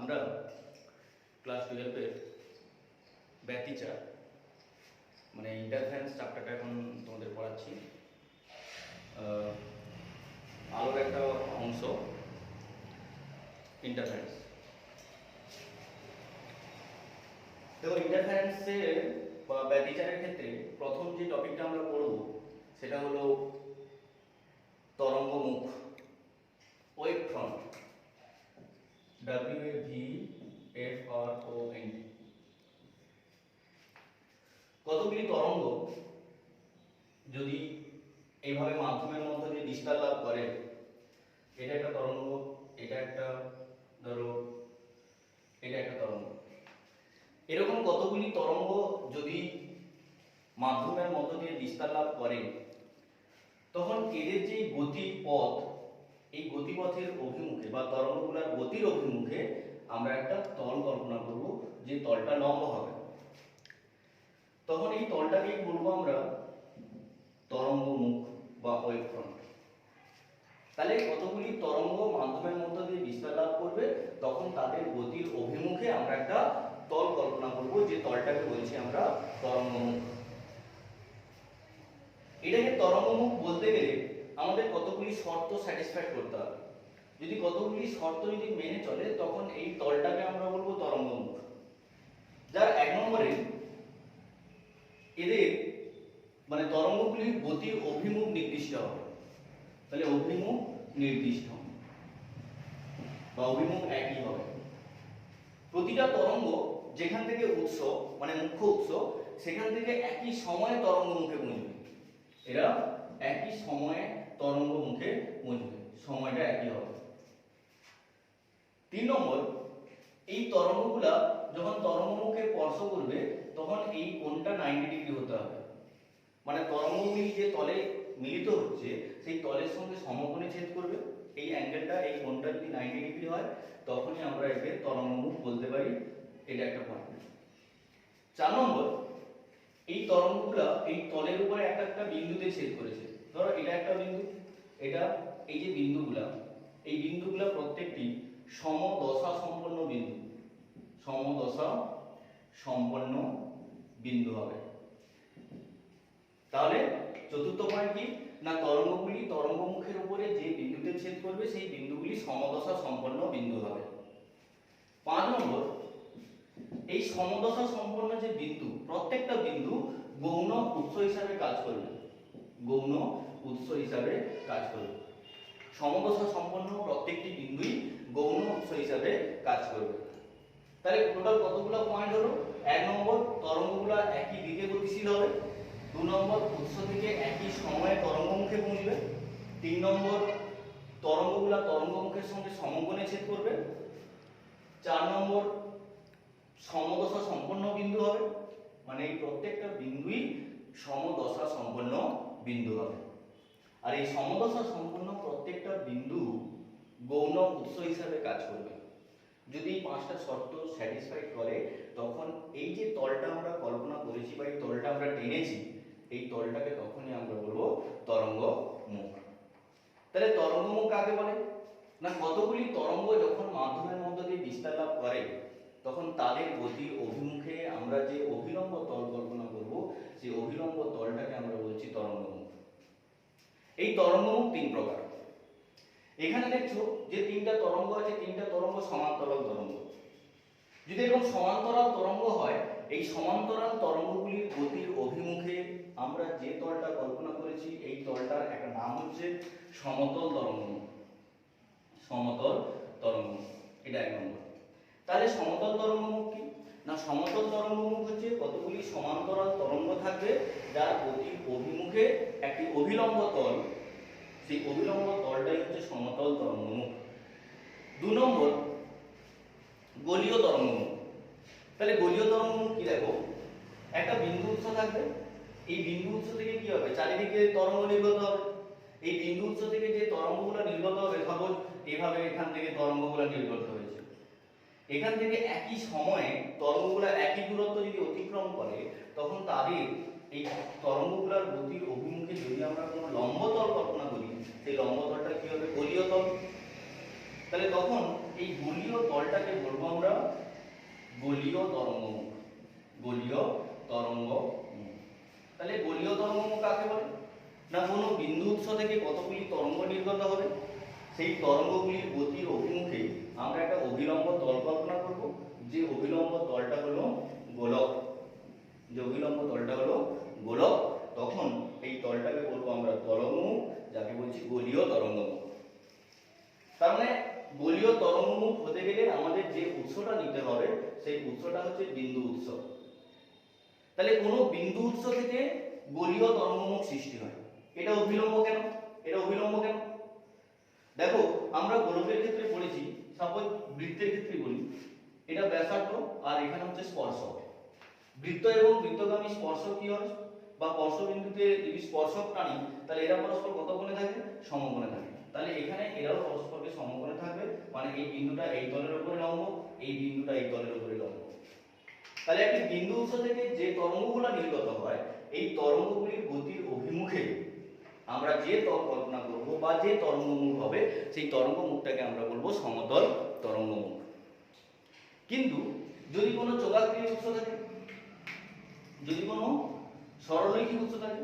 আমরা ক্লাস 12-এর ব্যতিচার মানে ইন্টারফারেন্স চ্যাপ্টারটা এখন তোমাদের পড়াচ্ছি। আলোর একটা অংশ ইন্টারফারেন্স। দেখো, ইন্টারফারেন্সের বা ব্যতিচারের ক্ষেত্রে প্রথম যে টপিকটা আমরা পড়ব সেটা হলো তরঙ্গমুখ, ওয়েভ ফ্রন্ট, WAVFRONT। কতগুলি তরঙ্গ যদি এইভাবে মাধ্যমের মধ্যে দিয়ে বিস্তার লাভ করে, এটা একটা তরঙ্গ, এটা একটা, ধরো এটা একটা তরঙ্গ, এরকম কতগুলি তরঙ্গ যদি মাধ্যমের মধ্য দিয়ে বিস্তার লাভ করে, তখন এদের যে গতি পথ, এই গতিপথের অভিমুখে বা তরঙ্গগুলোর গতির অভিমুখে আমরা একটা তল কল্পনা করব, যে তলটা লম্ব হবে। তখন এই তলটাকেই বলবো আমরা তরঙ্গমুখ বা ওয়েভ ফ্রন্ট। তাহলে কতগুলি তরঙ্গ মাধ্যমের মধ্য দিয়ে বিস্তার লাভ করবে, তখন তাদের গতির অভিমুখে আমরা একটা তল কল্পনা করব, যে তলটাকে বলছি আমরা তরঙ্গমুখ। এটাকে তরঙ্গমুখ বলতে গেলে আমাদের কতগুলি শর্ত স্যাটিসফাই করতে হবে। যদি কতগুলি শর্ত যদি মেনে চলে, তখন এই তলটাকে আমরা বলবো তরঙ্গমুখ। যার এক নম্বরে এদের মানে তরঙ্গগুলির গতির অভিমুখ নির্দিষ্ট হবে। তাহলে অভিমুখ নির্দিষ্ট বা অভিমুখ একই হবে। প্রতিটা তরঙ্গ যেখান থেকে উৎস মানে মুখ্য উৎস, সেখান থেকে একই সময়ে তরঙ্গ মুখে পৌঁছবে। এরা একই সময়ে তরঙ্গ মুখে পৌঁছবে, সময়টা একই হবে। 3 নম্বর, এই তরঙ্গগুলা যখন তরঙ্গ মুখে স্পর্শ করবে, তখন এই কোণটা 90 ডিগ্রি হতে হবে। মানে তরঙ্গগুলি যে তলে মিলিত হচ্ছে, সেই তলের সঙ্গে সমকোণে ছেদ করবে। এই অ্যাঙ্গেলটা, এই কোণটা যদি 90 ডিগ্রি হয়, তখনই আমরা একে তরঙ্গমুখ বলতে পারি। এটা একটা পয়েন্ট। 4 নম্বর, এই তরঙ্গগুলা এই তলের উপরে একটা একটা বিন্দুতে ছেদ করেছে। ধরো এটা একটা বিন্দু, এটা, এই যে বিন্দুগুলা, এই বিন্দুগুলা প্রত্যেকটি সমদশা সম্পন্ন বিন্দু, সমদশা সম্পন্ন বিন্দু হবে। তাহলে চতুর্থ পয়েন্ট কি না, তরঙ্গগুলি তরঙ্গমুখের উপরে যে বিন্দুতে ছেদ করবে, সেই বিন্দুগুলি সমদশা সম্পন্ন বিন্দু হবে। 5 নম্বর, এই সমদশা সম্পন্ন যে বিন্দু, প্রত্যেকটা বিন্দু গৌণ উৎস হিসাবে কাজ করবে, গৌণ উৎস হিসাবে কাজ করবে। সমদশা সম্পন্ন প্রত্যেকটি বিন্দুই গৌণ উৎস হিসাবে কাজ করবে। তাহলে টোটাল কতগুলো পয়েন্ট হলো? 1 নম্বর, তরঙ্গগুলো একই দিকে গতিশীল হবে। 2 নম্বর, উৎস থেকে একই সময়ে তরঙ্গমুখে পৌঁছবে। 3 নম্বর, তরঙ্গগুলো তরঙ্গমুখের সঙ্গে সমকোণে ছেদ করবে। 4 নম্বর, সমদশা সম্পন্ন বিন্দু হবে, মানে এই প্রত্যেকটা বিন্দুই সমদশা সম্পন্ন বিন্দু হবে। আর এই সমদশা সম্পন্ন প্রত্যেকটা বিন্দু গৌণ উৎস হিসাবে কাজ করবে। যদি এই 5টা শর্ত স্যাটিসফাইড করে, তখন এই যে তলটা আমরা কল্পনা করেছি বা এই তলটা আমরা টেনেছি, এই তলটাকে তখনই আমরা বলবো তরঙ্গমুখ। তাহলে তরঙ্গমুখ কাকে বলে না, কতগুলি তরঙ্গ যখন মাধ্যমের মধ্য দিয়ে বিস্তার লাভ করে, তখন তাদের গতির অভিমুখে আমরা যে অভিলম্ব তল কল্পনা করব, সেই অভিলম্ব তলটাকে আমরা বলছি তরঙ্গমুখ। এই তরঙ্গমুখ 3 প্রকার। এখানে দেখছো যে 3টা তরঙ্গ আছে, 3টা তরঙ্গ সমান্তরাল তরঙ্গ। যদি এরকম সমান্তরাল তরঙ্গ হয়, এই সমান্তরাল তরঙ্গগুলির গতির অভিমুখে আমরা যে তলটা কল্পনা করেছি, এই তলটার একটা নাম হচ্ছে সমতল তরঙ্গমুখ। সমতল তরঙ্গমুখ, এটা 1 নম্বর। তাহলে সমতল তরঙ্গমুখ কি না, সমতল তরঙ্গমুখ হচ্ছে কতগুলি সমান্তরাল তরঙ্গ থাকবে, যার গতির অভিমুখে একটি অভিলম্ব তল, সেই অভিলম্ব তলটাই হচ্ছে সমতল তরঙ্গমুখ। 2 নম্বর, গোলীয় তরঙ্গমুখ। তাহলে গোলীয় তরঙ্গমুখ কি, দেখো একটা বিন্দু উৎস থাকবে, এই বিন্দু উৎস থেকে কি হবে, চারিদিকে তরঙ্গ নির্গত হবে। এই বিন্দু উৎস থেকে যে তরঙ্গগুলো নির্গত হবে, ভাবো এভাবে এখান থেকে তরঙ্গগুলো নির্গত হয়েছে, এখান থেকে একই সময়ে তরঙ্গগুলো একই দূরত্ব যদি অতিক্রম করে, তখন তাদের এই তরঙ্গগুলোর গতির অভিমুখে যদি আমরা কোনো লম্ব তল কল্পনা করি, সেই লম্ব তলটা কি হবে, গোলীয় তল। তাহলে তখন এই গোলীয় তলটাকে বলবো আমরা গোলীয় তরঙ্গমুখ। গোলীয় তরঙ্গমুখ। তাহলে গোলীয় তরঙ্গমুখ কাকে বলে? না কোনো বিন্দু উৎস থেকে কতগুলি তরঙ্গ নির্গত হবে, সেই তরঙ্গগুলির গতির অভিমুখে আমরা একটা অভিলম্ব তল কল্পনা করব, যে অভিলম্ব তলটা হলো গোলক। যে অভিলম্ব তলটা হলো গোলক, তখন এই তলটাকে বলবো আমরা তরঙ্গমুখ, যাকে বলছি গোলীয় তরঙ্গমুখ। তার মানে গোলীয় তরঙ্গমুখ হতে গেলে আমাদের যে উৎসটা নিতে হবে সেই উৎসটা হচ্ছে বিন্দু উৎস। তাহলে কোনো বিন্দু উৎস থেকে গোলীয় তরঙ্গমুখ সৃষ্টি হয়। এটা অভিলম্ব কেন? এটা অভিলম্ব কেন? দেখো আমরা গোলকের ক্ষেত্রে পড়েছি, সাপোজ বৃত্তের ক্ষেত্রে বলি, এটা ব্যাসার্ধ আর এখানে হচ্ছে স্পর্শক। বৃত্ত এবং বৃত্তগামী স্পর্শক কি হয়, বা স্পর্শবিন্দুতে যদি স্পর্শক টানি তাহলে এরা পরস্পর কত কোণে থাকে? সমকোণে থাকে। তাহলে এখানে এরাও পরস্পরকে সমকোণে থাকবে, মানে এই বিন্দুটা এই তলের উপরে লম্ব, এই বিন্দুটা এই তলের উপরে লম্ব। তাহলে একটি বিন্দু উৎস থেকে যে তরঙ্গগুলো নির্গত হয়, এই তরঙ্গগুলির গতির অভিমুখে আমরা যে তল কল্পনা করব বা যে তরঙ্গমুখ হবে, সেই তরঙ্গমুখটাকে আমরা বলবো সমতল তরঙ্গমুখ। কিন্তু যদি কোনো চোঙাকৃতি উৎস থাকে, যদি কোনো সরলরৈখিক উৎস থাকে,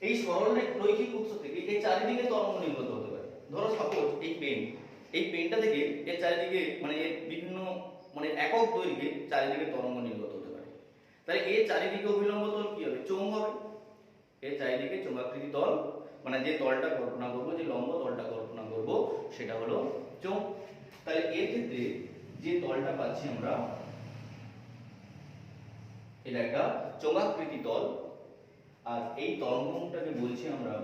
এই সরলরৈখিক উৎস থেকে এই চারিদিকে তরঙ্গ নির্গত হতে পারে। ধরো সাপোজ এই পেনটা থেকে এর চারিদিকে মানে এর বিভিন্ন মানে একক দৈর্ঘ্যে চারিদিকে তরঙ্গ নির্গত হতে পারে। তাহলে এর চারিদিকে অভিলম্ব তল কি হবে? চোঙ হবে। এর চারিদিকে চোঙাকৃতি তল, মানে যে তলটা কল্পনা করবো, যে লম্ব তলটা কল্পনা করব, সেটা হলো চোঙ। তাহলে এর ক্ষেত্রে যে তলটা পাচ্ছি আমরা, এটা একটা চোঙাকৃতি তল, আর এই তরঙ্গমুখটাকে বলছি আমরা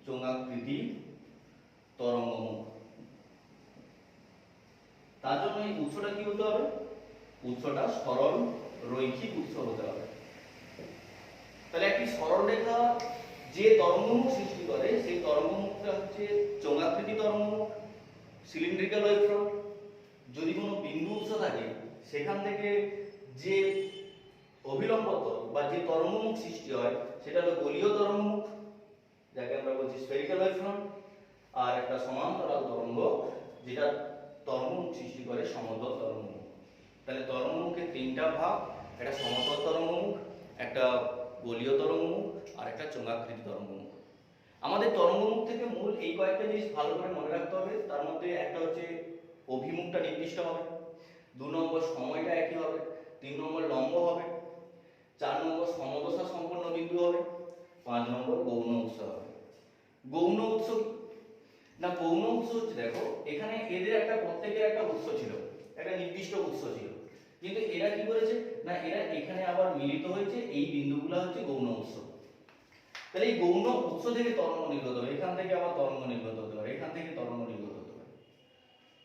চোঙাকৃতি তরঙ্গমুখ। তার জন্য এই উৎসটা কি হতে হবে? উৎসটা সরল রৈখিক উৎস হতে হবে। তাহলে একটি সরল রেখা যে তরঙ্গমুখ সৃষ্টি করে, সেই তরঙ্গমুখটা হচ্ছে চোঙাকৃতি তরঙ্গমুখ, সিলিন্ড্রিক্যাল ওয়েভফ্রন্ট। যদি কোনো বিন্দু উৎস থাকে, সেখান থেকে যে অভিলম্ব তল বা যে তরঙ্গমুখ সৃষ্টি হয়, সেটা হলো গোলীয় তরঙ্গমুখ, যাকে আমরা বলছি স্ফেরিক্যাল ওয়েভফ্রন্ট। আর একটা সমান্তরাল তরঙ্গ যেটা তরঙ্গমুখ সৃষ্টি করে, সমতল তরঙ্গমুখ। তাহলে তরঙ্গমুখের তিনটা ভাগ, একটা সমতল তরঙ্গমুখ, একটা গোলীয় তরঙ্গমুখ, আর একটা চোঙাকৃতি তরঙ্গমুখ। আমাদের তরঙ্গমুখ থেকে মূল এই কয়েকটা জিনিস ভালো করে মনে রাখতে হবে। তার মধ্যে একটা হচ্ছে অভিমুখটা নির্দিষ্ট হবে, 2 নম্বর সময়টা একই হবে, 3 নম্বর লম্ব হবে, 4 নম্বর সমদশা সম্পন্ন বিন্দু হবে, 5 নম্বর গৌণ উৎস হবে। গৌণ উৎস না, গৌণ উৎস হচ্ছে, দেখো এখানে এদের একটা প্রত্যেকের একটা উৎস ছিল, একটা নির্দিষ্ট উৎস ছিল, কিন্তু এরা কি করেছে না, এরা এখানে আবার মিলিত হয়েছে, এই বিন্দুগুলো হচ্ছে গৌণ উৎস। তাহলে এই গৌণ উৎস থেকে তরঙ্গ নির্গত হবে, এখান থেকে আবার তরঙ্গ নির্গত হতে পারে, এখান থেকে তরঙ্গ নির্গত হতে পারে।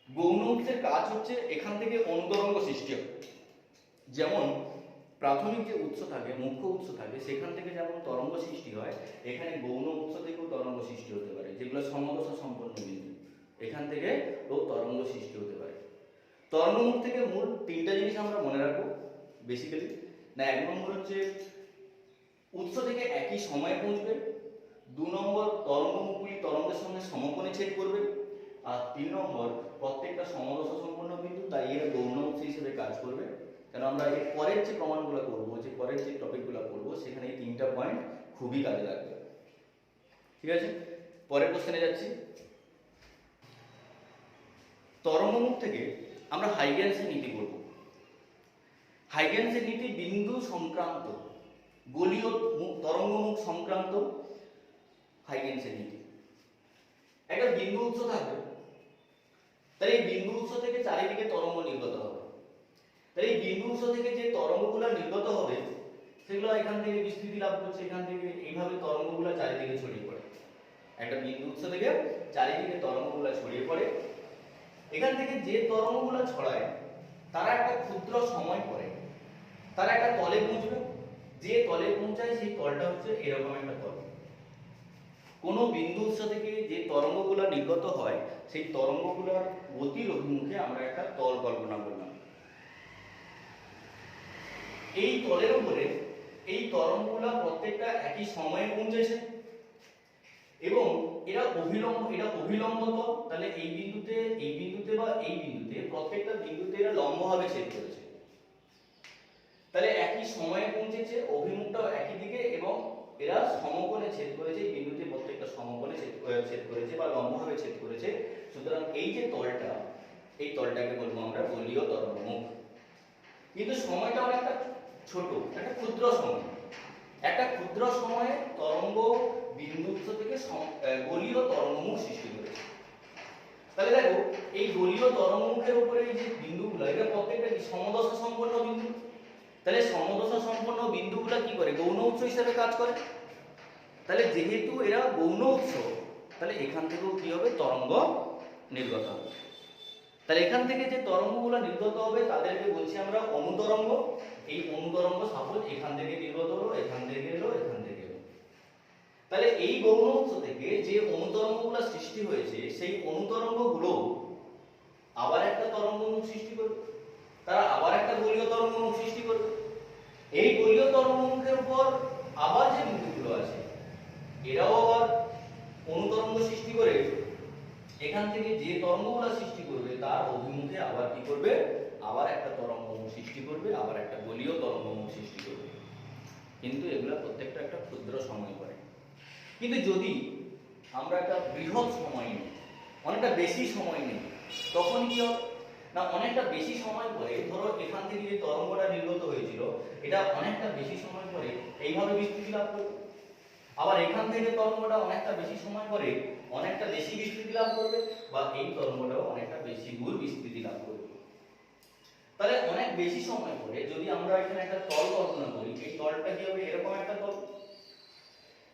গৌণ উৎসের কাজ হচ্ছে এখান থেকে অনুতরঙ্গ সৃষ্টি হবে। যেমন প্রাথমিক যে উৎস থাকে, মুখ্য উৎস থাকে, সেখান থেকে যেমন তরঙ্গ সৃষ্টি হয়, এখানে গৌণ উৎস থেকেও তরঙ্গ সৃষ্টি হতে পারে, যেগুলো সমদশা সম্পন্ন বিন্দু, এখান থেকে তরঙ্গ সৃষ্টি হতে পারে। তরঙ্গমুখ থেকে মূল 3টা জিনিস আমরা মনে রাখবো বেসিক্যালি। না, 1 নম্বর হচ্ছে উৎস থেকে একই সময়ে পৌঁছবে, 2 নম্বর তরঙ্গমুখগুলি তরঙ্গের সঙ্গে সমকোণে ছেদ করবে, আর 3 নম্বর প্রত্যেকটা সমদশা সম্পন্ন বিন্দু, তাই এরা গৌণ উৎস হিসেবে কাজ করবে। কারণ আমরা এর পরের যে প্রমাণগুলো করবো, যে পরের যে টপিকগুলো করবো, সেখানে এই 3টা পয়েন্ট খুবই কাজে লাগবে। ঠিক আছে, পরের কোশ্চেনে যাচ্ছি। তরঙ্গমুখ থেকে আমরা হাইগেন্সের নীতি করব। হাইগেন্সের নীতি বিন্দু সংক্রান্ত, গোলীয় তরঙ্গমুখ সংক্রান্ত হাইগেন্সের নীতি। একটা বিন্দু উৎস থাকবে, তাহলে এই বিন্দু উৎস থেকে চারিদিকে তরঙ্গ নির্গত হবে। তাহলে এই বিন্দু উৎস থেকে যে তরঙ্গগুলো নির্গত হবে, সেগুলো এখান থেকে বিস্তৃতি লাভ করছে, এখান থেকে এইভাবে তরঙ্গগুলো চারিদিকে ছড়িয়ে পড়ে। একটা বিন্দু উৎস থেকে চারিদিকে তরঙ্গগুলো ছড়িয়ে পড়ে। এখান থেকে যে তরঙ্গগুলো ছড়ায়, তারা একটা ক্ষুদ্র সময় পরে তারা একটা তলে পৌঁছবে। যে তলে পৌঁছায়, সেই তলটা হচ্ছে এরকম একটা তল। কোনো বিন্দু উৎস থেকে যে তরঙ্গগুলো নির্গত হয়, সেই তরঙ্গগুলোর গতির অভিমুখে আমরা একটা তল কল্পনা করলাম। এই তলের উপরে এই তরঙ্গগুলো প্রত্যেকটা একই সময়ে পৌঁছেছে, এবং এরা অভিলম্ব তল, তাহলে এই বিন্দুতে বা এই বিন্দুতে প্রত্যেকটা বিন্দুতে এরা লম্বভাবে ছেদ করেছে। তাহলে একই সময়ে পৌঁছেছে, অভিমুখটাও একই দিকে এবং এরা সমকোণে ছেদ করেছে, এই বিন্দুতে প্রত্যেকটা সমকোণে ছেদ করেছে বা লম্বভাবে ছেদ করেছে। সুতরাং এই যে তলটা, এই তলটাকে বলবো আমরা গোলীয় তরঙ্গমুখ। কিন্তু সময়টা অনেকটা ছোট, একটা ক্ষুদ্র সময়। একটা ক্ষুদ্র সময়ে তরঙ্গ বিন্দুস্থ থেকে গোলীয় তরঙ্গমুখ সৃষ্টি করেছে। তাহলে দেখো এই গোলীয় তরঙ্গমুখের উপরে এই যে বিন্দুগুলো, এটা প্রত্যেকটা কি সমদশা সম্পন্ন বিন্দু। তাহলে সমদশা সম্পন্ন বিন্দুগুলো কি করে, গৌণ উৎস হিসেবে কাজ করে। তাহলে যেহেতু এরা গৌণ উৎস, তাহলে এখান থেকেও কি হবে, তরঙ্গ নির্গত হবে। তাহলে এখান থেকে যে তরঙ্গগুলো নির্গত হবে তাদেরকে বলছি আমরা অনুতরঙ্গ। এই অনুতরঙ্গ সাপোজ এখান থেকে নির্গত হলো, এখান থেকে এলো, এখান থেকে এলো। তাহলে এই গৌণ উৎস থেকে যে অনুতরঙ্গগুলো সৃষ্টি হয়েছে, সেই অনুতরঙ্গগুলো আবার একটা তরঙ্গমুখ সৃষ্টি করবে, তারা আবার একটা গোলীয় তরঙ্গমুখ সৃষ্টি করবে। এই গোলীয় তরঙ্গমুখের উপর আবার যে বিন্দুগুলো আছে, এরাও আবার অনুতরঙ্গ সৃষ্টি করে এখান থেকে যে তরঙ্গগুলো সৃষ্টি করবে তার অভিমুখে আবার কি করবে, আবার একটা তরঙ্গমুখ সৃষ্টি করবে, আবার একটা গোলীয় তরঙ্গমুখ সৃষ্টি করবে। কিন্তু এগুলো প্রত্যেকটা একটা ক্ষুদ্র সময় পরে। কিন্তু যদি আমরা একটা বৃহৎ সময় নিই, অনেকটা বেশি সময় নিই, তখন কি হবে না, অনেকটা বেশি সময় পরে ধরো এখান থেকে যে তরঙ্গটা নির্গত হয়েছিল, এটা অনেকটা বেশি সময় পরে এইভাবে বিস্তৃতি লাভ করবে। আবার এখান থেকে তরঙ্গটা অনেকটা বেশি সময় পরে অনেকটা বেশি বিস্তৃতি লাভ করবে, বা এই তরঙ্গটাও অনেকটা বেশি দূর বিস্তৃতি লাভ করবে। তাহলে অনেক বেশি সময় পরে যদি আমরা এখানে একটা তল কল্পনা করি, এই তলটা কি হবে, এরকম একটা তল।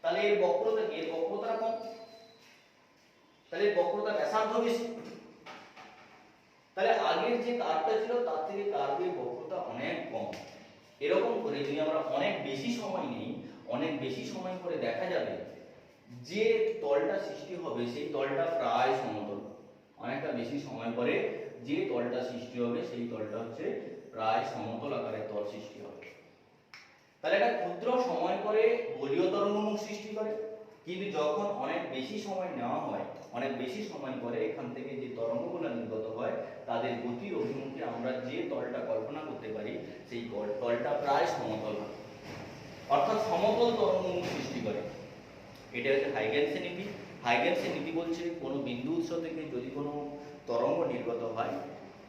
তাহলে এর বক্রতা কি, এর বক্রতা কম, তাহলে এর বক্রতা ব্যাসার্ধ বেশি। তাহলে আগের যে কার্ভটা ছিল তার থেকে কার্ভের বক্রতা অনেক কম। এরকম করে যদি আমরা অনেক বেশি সময় নেই, অনেক বেশি সময় পরে দেখা যাবে যে তলটা সৃষ্টি হবে সেই তলটা প্রায় সমতল। অনেকটা বেশি সময় পরে যে তলটা সৃষ্টি হবে সেই তলটা হচ্ছে প্রায় সমতল আকারের তল সৃষ্টি হবে। তাহলে এটা ক্ষুদ্র সময় পরে গোলীয় তরঙ্গমুখ সৃষ্টি করে। কিন্তু যখন অনেক বেশি সময় নেওয়া হয়, অনেক বেশি সময় পরে এখান থেকে যে তরঙ্গগুলো নির্গত হয় তাদের গতির অভিমুখে আমরা যে তলটা কল্পনা করতে পারি সেই তলটা প্রায় সমতল হয়, অর্থাৎ সমতল তরঙ্গমুখ সৃষ্টি করে। এটা হচ্ছে হাইগেনসের নীতি। হাইগেনসের নীতি বলছে কোনো বিন্দু উৎস থেকে যদি কোনো তরঙ্গ নির্গত হয়,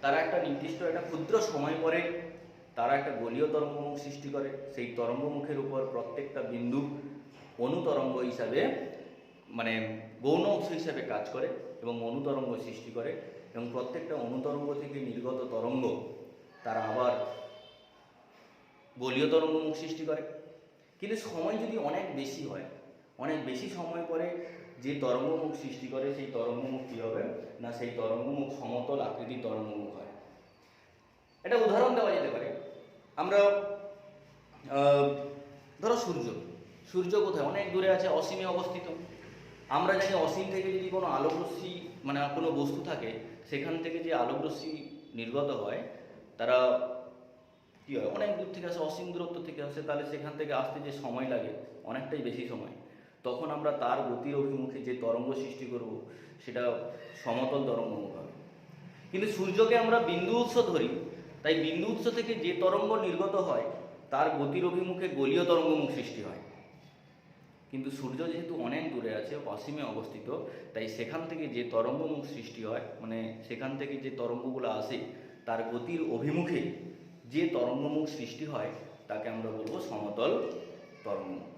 তারা একটা নির্দিষ্ট একটা ক্ষুদ্র সময় পরে তারা একটা গোলীয় তরঙ্গমুখ সৃষ্টি করে। সেই তরঙ্গমুখের উপর প্রত্যেকটা বিন্দু অনুতরঙ্গ হিসাবে, মানে গৌণ উৎস হিসাবে কাজ করে এবং অনুতরঙ্গ সৃষ্টি করে, এবং প্রত্যেকটা অনুতরঙ্গ থেকে নির্গত তরঙ্গ তারা আবার গোলীয় তরঙ্গমুখ সৃষ্টি করে। কিন্তু সময় যদি অনেক বেশি হয়, অনেক বেশি সময় পরে যে তরঙ্গমুখ সৃষ্টি করে সেই তরঙ্গমুখ কী হবে না, সেই তরঙ্গমুখ সমতল আকৃতির তরঙ্গমুখ হয়। এটা উদাহরণ দেওয়া যেতে পারে। আমরা ধরো সূর্য কোথায়, অনেক দূরে আছে, অসীমে অবস্থিত। আমরা জানি অসীম থেকে যদি কোনো আলোকরশ্মি, মানে কোনো বস্তু থাকে, সেখান থেকে যে আলোকরশ্মি নির্গত হয় তারা কী হয়, অনেক দূর থেকে আসে, অসীম দূরত্ব থেকে আসে, তাহলে সেখান থেকে আসতে যে সময় লাগে অনেকটাই বেশি সময়। তখন আমরা তার গতির অভিমুখে যে তরঙ্গ সৃষ্টি করব সেটা সমতল তরঙ্গমুখ হবে। কিন্তু সূর্যকে আমরা বিন্দু উৎস ধরি, তাই বিন্দু উৎস থেকে যে তরঙ্গ নির্গত হয় তার গতির অভিমুখে গোলীয় তরঙ্গমুখ সৃষ্টি হয়। কিন্তু সূর্য যেহেতু অনেক দূরে আছে, অসীমে অবস্থিত, তাই সেখান থেকে যে তরঙ্গমুখ সৃষ্টি হয়, মানে সেখান থেকে যে তরঙ্গগুলো আসে তার গতির অভিমুখে যে তরঙ্গমুখ সৃষ্টি হয় তাকে আমরা বলবো সমতল তরঙ্গমুখ।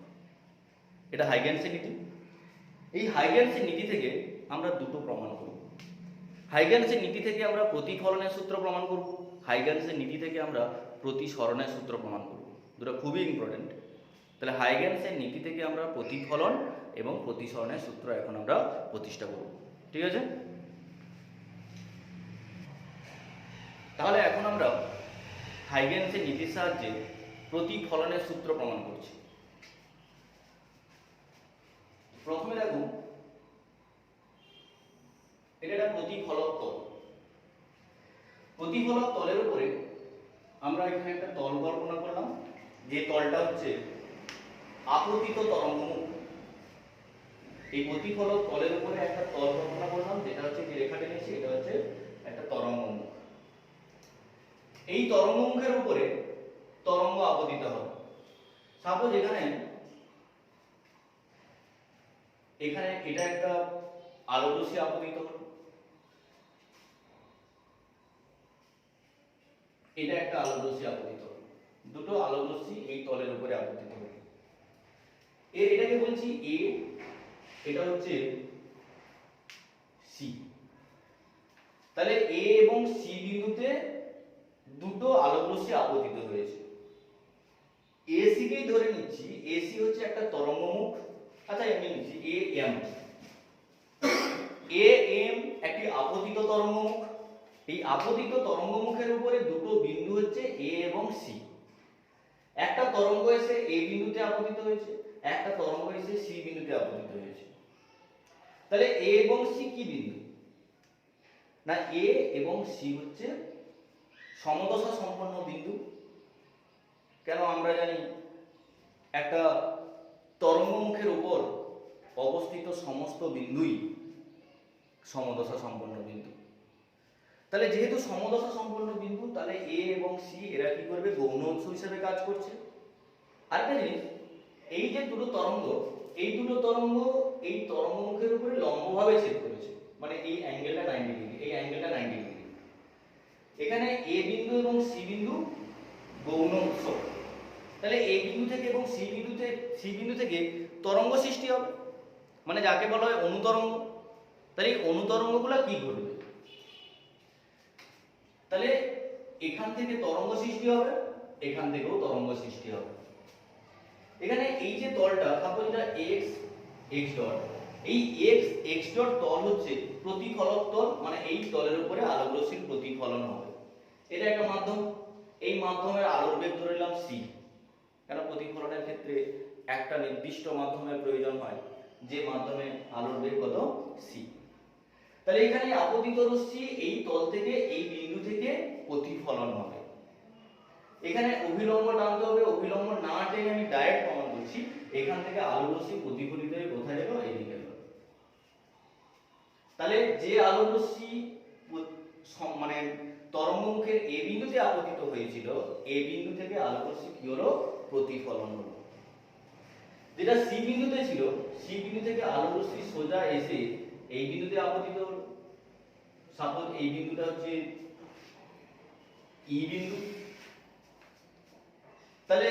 এটা হাইগেনসের নীতি। এই হাইগেনসের নীতি থেকে আমরা দুটো প্রমাণ করব। হাইগেনসের নীতি থেকে আমরা প্রতিফলনের সূত্র প্রমাণ করব, হাইগেনসের নীতি থেকে আমরা প্রতিসরণের সূত্র প্রমাণ করব। দুটো খুবই ইম্পর্টেন্ট। তাহলে হাইগেনসের নীতি থেকে আমরা প্রতিফলন এবং প্রতিসরণের সূত্র এখন আমরা প্রতিষ্ঠা করব। ঠিক আছে? তাহলে এখন আমরা হাইগেনসের নীতির সাহায্যে প্রতিফলনের সূত্র প্রমাণ করছি। প্রথমে দেখুন, এটা একটা প্রতিফলক তল। প্রতিফলক তলের উপরে আমরা এখানে একটা তল কল্পনা করলাম, যে তলটা হচ্ছে আপতিত তরঙ্গমুখ। এই প্রতিফলক তলের উপরে একটা তল কল্পনা করলাম, যেটা হচ্ছে যে রেখাটা নিয়েছি এটা হচ্ছে একটা তরঙ্গমুখ। এই তরঙ্গমুখের উপরে তরঙ্গ আপতিত হবে। সাপোজ এখানে এটা একটা আলোরশ্মি আপতিত হলো, এটা একটা আলোরশ্মি আপতিত হলো, দুটো আলোরশ্মি এই তলের উপরে আপতিত হলো। এটাকে বলছি এ, এটা হচ্ছে সি। তাহলে এ এবং সি বিন্দুতে দুটো আলোকরশ্মি আপতিত হয়েছে। এসি কেই ধরে নিচ্ছি, এসি হচ্ছে একটা তরঙ্গমুখ। আচ্ছা এমনি নিচ্ছি এ এম একটি আপতিত তরঙ্গমুখ। এই আপতিত তরঙ্গমুখের উপরে দুটো বিন্দু হচ্ছে এ এবং সি। একটা তরঙ্গ এসে এ বিন্দুতে আপতিত হয়েছে, একটা তরঙ্গ এসে সি বিন্দুতে আপতিত হয়েছে। তাহলে এ এবং সি কি বিন্দু? না, এ এবং সি হচ্ছে সমদশা সম্পন্ন বিন্দু। কেন? আমরা জানি একটা তরঙ্গমুখের উপর অবস্থিত সমস্ত বিন্দুই সমদশা সম্পন্ন বিন্দু। তাহলে যেহেতু সমদশা সম্পন্ন বিন্দু, তাহলে এ এবং সি এরা কি করবে? গৌণ উৎস হিসেবে কাজ করছে। আরেকটা জিনিস, এই যে দুটো তরঙ্গ, এই দুটো তরঙ্গ এই তরঙ্গমুখের উপরে লম্বভাবে ছেদ করেছে, মানে এই অ্যাঙ্গেলটা 90 ডিগ্রি, এই অ্যাঙ্গেলটা 90 ডিগ্রি। এখানে এ বিন্দু এবং সি বিন্দু গৌণ উৎস। তাহলে এ বিন্দু থেকে এবং সি বিন্দু থেকে তরঙ্গ সৃষ্টি হবে, মানে যাকে বলা হয় অনুতরঙ্গ। তাহলে এই অনুতরঙ্গগুলো কি ঘটবে? তাহলে এখান থেকে তরঙ্গ সৃষ্টি হবে, এখান থেকেও তরঙ্গ সৃষ্টি হবে। এখানে এই যে তলটা, সাপোজ এটা x ডট, এই x ডট তল হচ্ছে প্রতিফলক তল, মানে এই তলের উপরে আলোক রশ্মির প্রতিফলন হবে। এটা একটা মাধ্যম, এই মাধ্যমের আলোর বেগ ধরে নিলাম c। কেন? প্রতিফলনের ক্ষেত্রে একটা নির্দিষ্ট মাধ্যমের প্রয়োজন হয়, যে মাধ্যমে আলোর বেগ কত? c। তাহলে এখানে আপতিত রশ্মি এই তল থেকে এই বিন্দু থেকে প্রতিফলন হবে। এখানে অভিলম্ব টানতে হবে, অভিলম্ব না টেনে আমি ডাইরেক্ট প্রমাণ করছি, এখান থেকে আলোর রশ্মি প্রতিফলিত হয়ে কোথায় গেল? এদিকে গেল। তাহলে যে আলোর রশ্মি মানে তরঙ্গমুখের এ বিন্দুতে আপতিত হয়েছিল, এ বিন্দু থেকে আলোক রশ্মি কি হলো? প্রতিফলন হলো। যেটা সি বিন্দুতে ছিল, সি বিন্দু থেকে আলোক রশ্মি সোজা এসে এই বিন্দুতে আপতিত হলো। সাপোজ এই বিন্দুটা হচ্ছে ই বিন্দু। তাহলে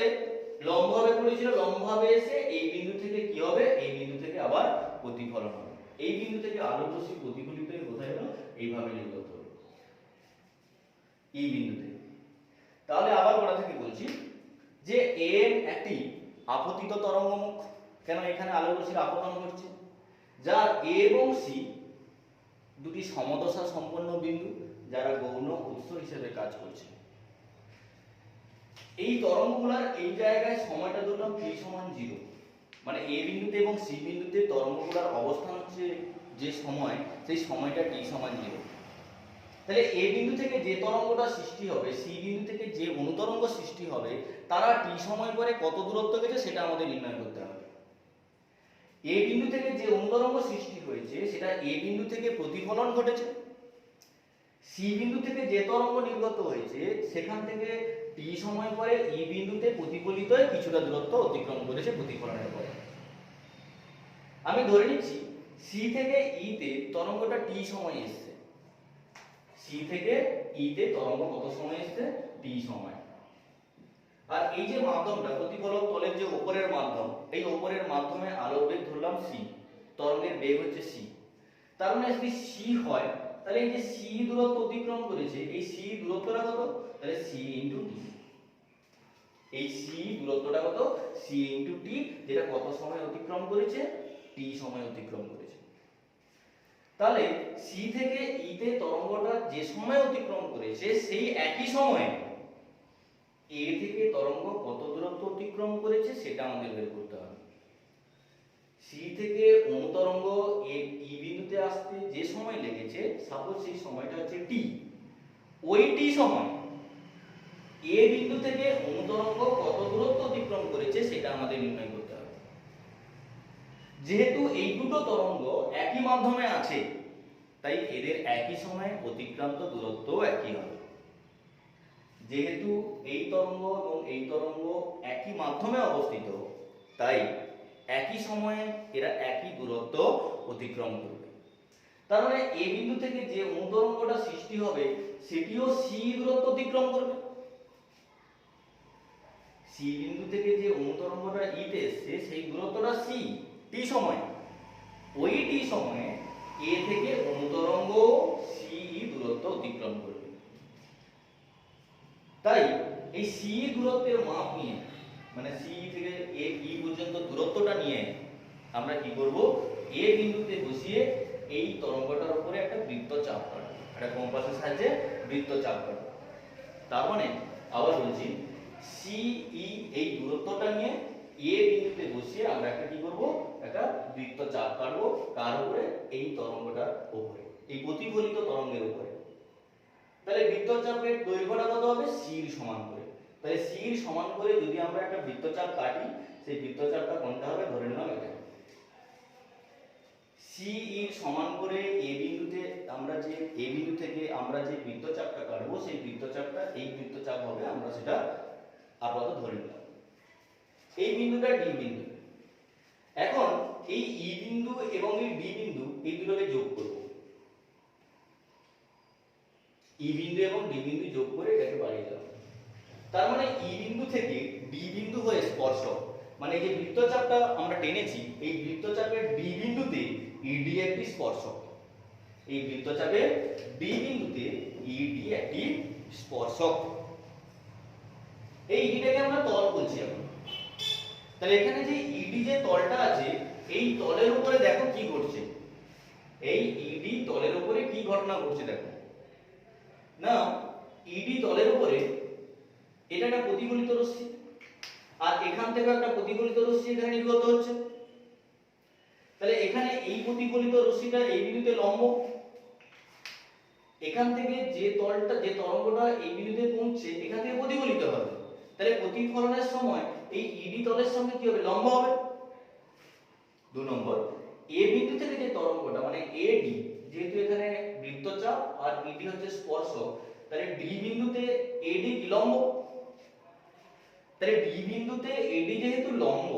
লম্বভাবে পড়েছিল, লম্বভাবে এসে এই বিন্দু থেকে কি হবে? এই বিন্দু থেকে আবার প্রতিফলন হবে। এই বিন্দু থেকে আলোক রশ্মি প্রতিফলিত হয়ে কোথায় হলো? এইভাবে নির্গত হলো ই বিন্দুতে। তাহলে আবার গোড়া থেকে বলছি যে এম একটি আপতিত তরঙ্গমুখ। কেন? এখানে আলোক রশ্মির আপতন ঘটছে, যার এ এবং সি দুটি সমদশা সম্পন্ন বিন্দু, যারা গৌণ উৎস হিসেবে কাজ করছে। এই তরঙ্গগুলোর এই জায়গায় সময়টা ধরলাম t সমান 0, মানে এ বিন্দুতে এবং সি বিন্দুতে তরঙ্গগুলোর অবস্থান হচ্ছে যে সময়, সেই সময়টা t সমান 0। তাহলে এ বিন্দু থেকে যে তরঙ্গটা সৃষ্টি হবে, সি বিন্দু থেকে যে অনুতরঙ্গ সৃষ্টি হবে, তারা t সময় পরে কত দূরত্ব গেছে সেটা আমাদের নির্ণয় করতে হবে। এ বিন্দু থেকে যে অনুতরঙ্গ সৃষ্টি হয়েছে সেটা এ বিন্দু থেকে প্রতিফলন ঘটেছে। সি বিন্দু থেকে যে তরঙ্গ নির্গত হয়েছে সেখান থেকে t সময় পরে ই বিন্দুতে প্রতিফলিত হয়ে কিছুটা দূরত্ব অতিক্রম করেছে প্রতিফলনের পরে। আমি ধরে নিচ্ছি সি থেকে ই তে তরঙ্গটা t সময় এসেছে, সি থেকে ই তে তরঙ্গ কত সময় এসেছে? t সময়। আর এই যে মাধ্যমটা প্রতিফলক তলের যে উপরের মাধ্যম, এই উপরের মাধ্যমে আলোর বেগ ধরলাম c, তরঙ্গের বেগ হচ্ছে c। তার মানে যদি c হয়, তাহলে এই যে c দূরত্ব অতিক্রম করেছে, এই c দূরত্বটা কত? তাহলে c * t। এই c দূরত্বটা কত? c * t, যেটা কত সময় অতিক্রম করেছে? t সময় অতিক্রম করেছে। তাহলে c থেকে e তে তরঙ্গটা যে সময় অতিক্রম করেছে, সেই একই সময়ে a থেকে তরঙ্গ কত দূরত্ব অতিক্রম করেছে সেটা আমাদের বের করতে হবে। c থেকে অনুতরঙ্গ ই বিন্দুতে আসতে যে সময় লেগেছে, সাপোজ সেই সময়টা হচ্ছে t, ওই t সময় এ বিন্দু থেকে অনুতরঙ্গ কত দূরত্ব অতিক্রম করেছে সেটা আমাদের নির্ণয় করতে হবে। যেহেতু এই দুটো তরঙ্গ একই মাধ্যমে আছে, তাই এদের একই সময়ে অতিক্রান্ত দূরত্ব একই হবে। যেহেতু এই তরঙ্গ এবং এই তরঙ্গ একই মাধ্যমে অবস্থিত, তাই একই সময়ে এরা একই দূরত্ব অতিক্রম করবে। তার মানে এ বিন্দু থেকে যে অনুতরঙ্গটা সৃষ্টি হবে সেটিও সি দূরত্ব অতিক্রম করবে। সি বিন্দু থেকে যে অনুতরঙ্গটা ইতে এসছে সেই দূরত্বটা সি টি সময়, ওই টি সময়ে এ থেকে অনুতরঙ্গ সি দূরত্ব অতিক্রম করবে। তাই এই সি দূরত্বের মাপ নিয়ে, মানে সি থেকে এ ই পর্যন্ত দূরত্বটা নিয়ে আমরা কি করব, এ বিন্দুতে বসিয়ে এই তরঙ্গটার উপরে একটা বৃত্তচাপ কাটব, একটা কম্পাসের সাহায্যে বৃত্তচাপ কাটব। তার মানে আবার বলছি, সি ই এই দূরত্বটা নিয়ে এ বিন্দুতে বসিয়ে আমরা একটা কি করব, একটা বৃত্তচাপ কাটব। কার উপরে? এই তরঙ্গটার উপরে, এই প্রতিফলিত তরঙ্গের উপরে। তাহলে বৃত্তচাপের দৈর্ঘ্যটা কত হবে? সি এর সমান করে। তাহলে সি এর সমান করে যদি আমরা একটা বৃত্তচাপ কাটি, সেই বৃত্তচাপটা কোনটা হবে? ধরে নিলাম এটা। সি এর সমান করে এ বিন্দুতে আমরা যে এ বিন্দু থেকে আমরা যে বৃত্তচাপটা কাটবো সেই বৃত্তচাপটা এই বৃত্তচাপ হবে, আমরা সেটা আপাতত ধরে নিলাম। এই বিন্দুটা ডি বিন্দু। এখন এই ই বিন্দু এবং এই ডি বিন্দু এই দুটোকে যোগ করব। ই বিন্দু এবং ডি বিন্দু যোগ করে এটাকে বাড়িয়ে দেব। তার মানে ই বিন্দু থেকে ডি বিন্দু হয়ে স্পর্শক, মানে এই যে বৃত্তচাপটা আমরা টেনেছি, এই বৃত্তচাপের ডি বিন্দুতে ইডি একটি স্পর্শক। এই বৃত্তচাপের ডি বিন্দুতে ইডি একটি স্পর্শক। এই ইডিটাকে আমরা তল বলছি এখন। তাহলে এখানে যে ইডি যে তলটা আছে, এই তলের উপরে দেখো কি ঘটছে। এই ইডি তলের উপরে কি ঘটনা ঘটছে দেখো না। ইডি তলের উপরে এটা একটা প্রতিফলিত রশ্মি, আর এখান থেকে একটা প্রতিফলিত রশ্মি এখানে নির্গত হচ্ছে। তাহলে এখানে এই প্রতিফলিত রশ্মিটা এই বিন্দুতে লম্ব, এখান থেকে যে তলটা যে তরঙ্গটা এই বিন্দুতে পৌঁছছে এখান থেকে প্রতিফলিত হবে। তাহলে প্রতিফলনের সময় এই ইডি তলের সঙ্গে কি হবে? লম্ব হবে। 2 নম্বর, এ বিন্দু থেকে যে তরঙ্গটা মানে এডি, যেহেতু এখানে বৃত্তচাপ আর ইডি হচ্ছে স্পর্শক, তাহলে ডি বিন্দুতে এডি লম্ব। তাহলে ডি বিন্দুতে এডি যেহেতু লম্ব,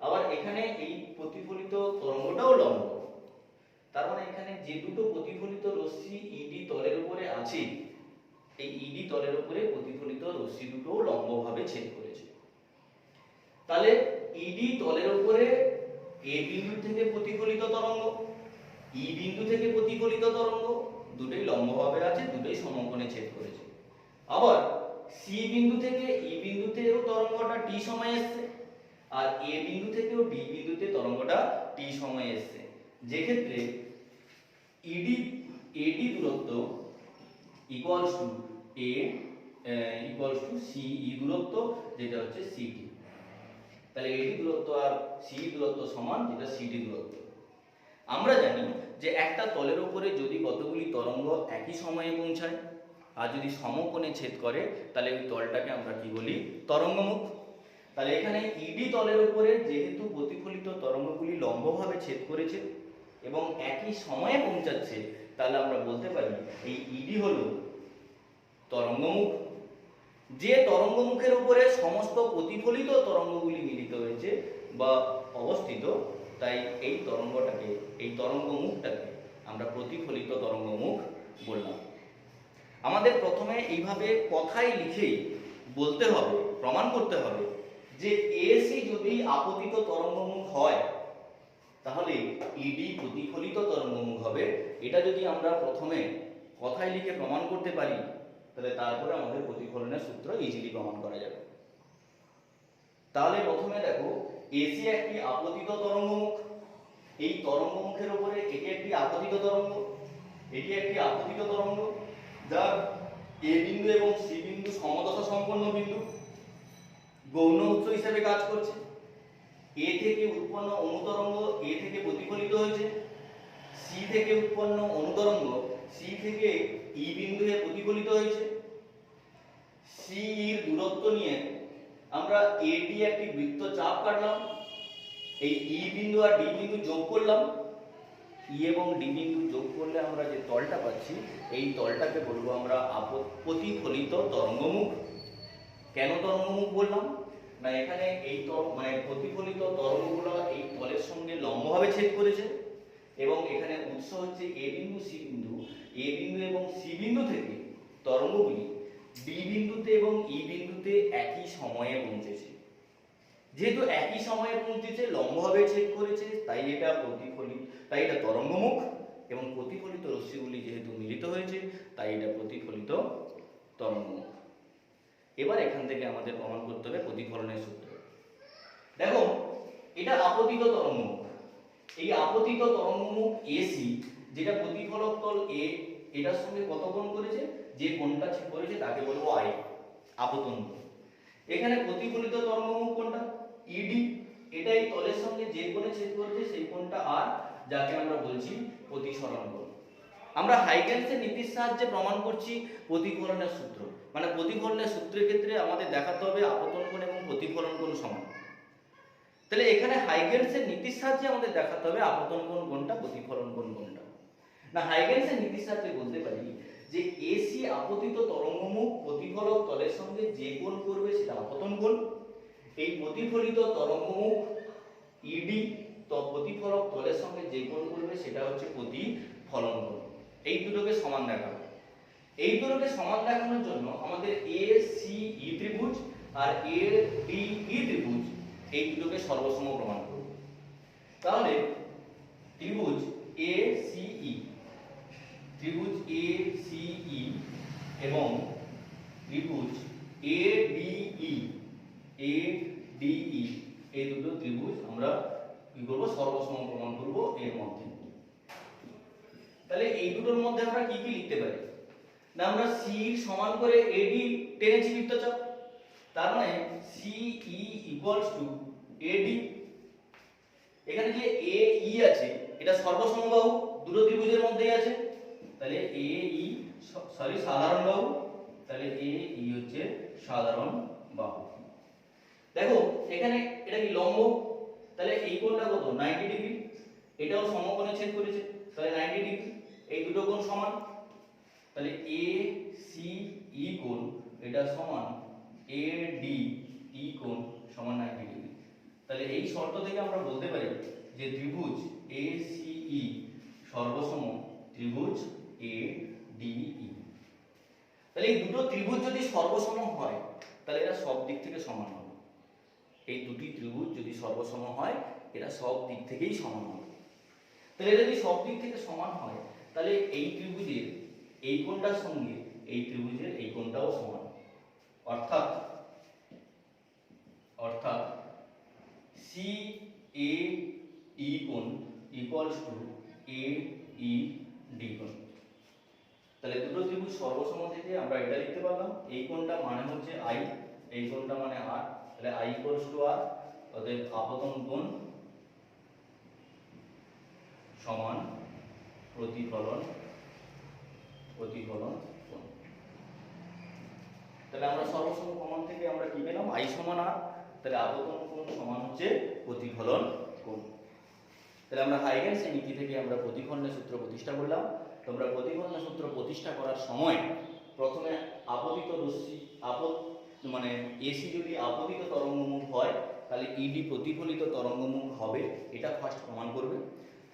আবার এখানে এই প্রতিফলিত তরঙ্গটাও লম্ব। তার মানে এখানে যে দুটো প্রতিফলিত রশ্মি ইডি তলের উপরে আছে, এই ইডি তলের উপরে প্রতিফলিত রশ্মি দুটো লম্বভাবে ছেদ করেছে। তাহলে ইডি তলের উপরে এ বিন্দু থেকে প্রতিফলিত তরঙ্গ, ই বিন্দু থেকে প্রতিফলিত তরঙ্গ দুটোই লম্বভাবে আছে, দুটোই সমকোণে ছেদ করেছে। আবার সি বিন্দু থেকে ই বিন্দুতেও তরঙ্গটা টি সময়ে এসেছে, আর এ বিন্দু থেকেও ডি বিন্দুতে তরঙ্গটা টি সময়ে এসেছে। যে ক্ষেত্রে ইডি এডি দূরত্ব equals to A equals to C E দূরত্ব, যেটা হচ্ছে সিটি। তাহলে এডি দূরত্ব আর সি দূরত্ব সমান, যেটা সিটি দূরত্ব। আমরা জানি যে একটা তলের উপরে যদি কতগুলি তরঙ্গ একই সময়ে পৌঁছায় আর যদি সমকোণে ছেদ করে, তাহলে ওই তলটাকে আমরা কি বলি? তরঙ্গমুখ। তাহলে এখানে ইডি তলের উপরে যেহেতু প্রতিফলিত তরঙ্গগুলি লম্বভাবে ছেদ করেছে এবং একই সময়ে পৌঁছাচ্ছে, তাহলে আমরা বলতে পারি এই ইডি হলো তরঙ্গমুখ। যে তরঙ্গমুখের উপরে সমস্ত প্রতিফলিত তরঙ্গগুলি মিলিত হয়েছে বা অবস্থিত, তাই এই তরঙ্গটাকে, এই তরঙ্গমুখটাকে আমরা প্রতিফলিত তরঙ্গমুখ বললাম। আমাদের প্রথমে এইভাবে কথায় লিখেই বলতে হবে, প্রমাণ করতে হবে যে এসি যদি আপতিত তরঙ্গমুখ হয়, তাহলে ইডি প্রতিফলিত তরঙ্গমুখ হবে। এটা যদি আমরা প্রথমে কথায় লিখে প্রমাণ করতে পারি, তাহলে তারপরে আমাদের প্রতিফলনের সূত্র ইজিলি প্রমাণ করা যাবে। তাহলে প্রথমে দেখো, এসি একটি আপতিত তরঙ্গমুখ। এই তরঙ্গমুখের উপরে এটি একটি আপতিত তরঙ্গ, এটি একটি আপতিত তরঙ্গ, যার এ বিন্দু এবং সি বিন্দু সমদশা সম্পন্ন বিন্দু, গৌণ উৎস হিসেবে কাজ করছে। এ থেকে উৎপন্ন অনুতরঙ্গ এ থেকে প্রতিফলিত হয়েছে, সি থেকে উৎপন্ন অনুতরঙ্গ সি থেকে ই বিন্দুতে প্রতিফলিত হয়েছে। সি এর দূরত্ব নিয়ে আমরা এডি একটি বৃত্তচাপ কাটলাম, এই ই বিন্দু আর ডি বিন্দু যোগ করলাম, ই এবং ডি বিন্দু যোগ করলে আমরা যে তলটা পাচ্ছি এই তলটাকে বলবো আমরা প্রতিফলিত তরঙ্গমুখ। কেন তরঙ্গমুখ বললাম না, এখানে এই মানে প্রতিফলিত তরঙ্গগুলো এই তলের সঙ্গে লম্বভাবে ছেদ করেছে এবং এখানে উৎস হচ্ছে এ বিন্দু সি বিন্দু, এ বিন্দু এবং সি বিন্দু থেকে তরঙ্গগুলি ডি বিন্দুতে এবং ই বিন্দুতে একই সময়ে পৌঁছেছে। যেহেতু একই সময়ে পৌঁছেছে, লম্বভাবে ছেদ করেছে, তাই এটা তাই এটা তরঙ্গমুখ এবং প্রতিফলিত রশ্মিগুলি যেহেতু মিলিত হয়েছে তাই এটা প্রতিফলিত তরঙ্গমুখ। এবার এখান থেকে আমাদের প্রমাণ করতে হবে প্রতিফলনের সূত্র। দেখো এটা আপতিত তরঙ্গমুখ, এই আপতিত তরঙ্গমুখ এসি যেটা প্রতিফলক তল এ এটার সঙ্গে কত কোণ করেছে, যে কোণটা ছেদ করেছে তাকে বলবো আই, আপতন কোণ। এখানে প্রতিফলিত তরঙ্গমুখ কোনটা, ইডি, এটা এই তলের সঙ্গে যে কোণে ছেদ করেছে সেই কোণটা আর, যাকে আমরা বলছি প্রতিসরণ কোণ। আমরা হাইগেন্সের নীতির সাহায্যে প্রমাণ করছি প্রতিফলনের সূত্র, মানে প্রতিফলনের সূত্রের ক্ষেত্রে আমাদের দেখাতে হবে আপতন কোণ এবং প্রতিফলন কোণ সমান। তাহলে এখানে হাইগেন্সের নীতির সাহায্যে আমাদের দেখাতে হবে আপতন কোণ কোনটা, প্রতিফলন কোণ কোনটা। না, হাইগেন্সের নীতির সাহায্যে বলতে পারি যে এসি আপতিত তরঙ্গমুখ প্রতিফলক তলের সঙ্গে যে কোণ করবে সেটা আপতন কোণ। এই প্রতিফলিত তরঙ্গমুখ ইডি তো প্রতিফলক তলের সঙ্গে যে কোণ করবে সেটা হচ্ছে প্রতিফলন কোণ। এই দুটোকে সমান দেখাবো। এই দুটোকে সমান দেখানোর জন্য আমাদের এ সি ই ত্রিভুজ আর এ ডি ই ত্রিভুজ এই দুটোকে সর্বসম প্রমাণ করব। তাহলে ত্রিভুজ এ সি ই, ত্রিভুজ এ সি ই এবং ত্রিভুজ A D E, A D E, এই দুটো ত্রিভুজ আমরা কি করব, সর্বসম প্রমাণ করব এর মধ্যে। তাহলে এই দুটোর মধ্যে আমরা কি কি লিখতে পারি না, আমরা সি সমান করে এডি টেনেছি বৃত্তচাপ, তার মানে সি ই ইকুয়ালস টু এডি। এখানে যে এ ই আছে এটা সর্বসমবাহু, দুটো ত্রিভুজের মধ্যেই আছে, তাহলে এ ই সাধারণ বাহু, তাহলে এ ই হচ্ছে সাধারণ বাহু। দেখো এখানে এটা কি লম্ব, তাহলে এই কোণটা কত 90 ডিগ্রি, এটাও সমকোণে ছেদ করেছে তাহলে 90 ডিগ্রি, এই দুটো কোণ সমান, তাহলে এ সি ই কোণ এটা সমান এ ডি ই কোণ সমান 90 ডিগ্রি। তাহলে এই শর্ত থেকে আমরা বলতে পারি যে ত্রিভুজ এ সি ই সর্বসম ত্রিভুজ এ ডি ই। তাহলে এই দুটো ত্রিভুজ যদি সর্বসম হয় তাহলে এরা সব দিক থেকে সমান হবে। এই দুটি ত্রিভুজ যদি সর্বসম হয় এরা সব দিক থেকেই সমান হবে। তাহলে এটা যদি সব দিক থেকে সমান হয় তাহলে এই ত্রিভুজের এই কোণটার সঙ্গে এই ত্রিভুজের এই কোণটাও সমান, অর্থাৎ সি এ ই কোণ equals to A E D কোণ। তাহলে দুটো ত্রিভুজ সর্বসম থেকে আমরা এটা লিখতে পারলাম, এই কোণটা মানে হচ্ছে আই, এই কোণটা মানে আর, তাহলে আই ইকুয়ালস টু আর, অতএব আপতন কোণ সমান প্রতিফলন কোণ। তাহলে আমরা সর্বসম প্রমাণ থেকে আমরা কি পেলাম, আই সমান আর, তাহলে আপতন কোণ সমান হচ্ছে প্রতিফলন কোণ। তাহলে আমরা হাইগেন্সের নীতি থেকে আমরা প্রতিফলনের সূত্র প্রতিষ্ঠা করলাম। তোমরা প্রতিফলনের সূত্র প্রতিষ্ঠা করার সময় প্রথমে আপতিত রশ্মি মানে এসি যদি আপতিত তরঙ্গমুখ হয় তাহলে ইডি প্রতিফলিত তরঙ্গমুখ হবে, এটা ফার্স্ট প্রমাণ করবে,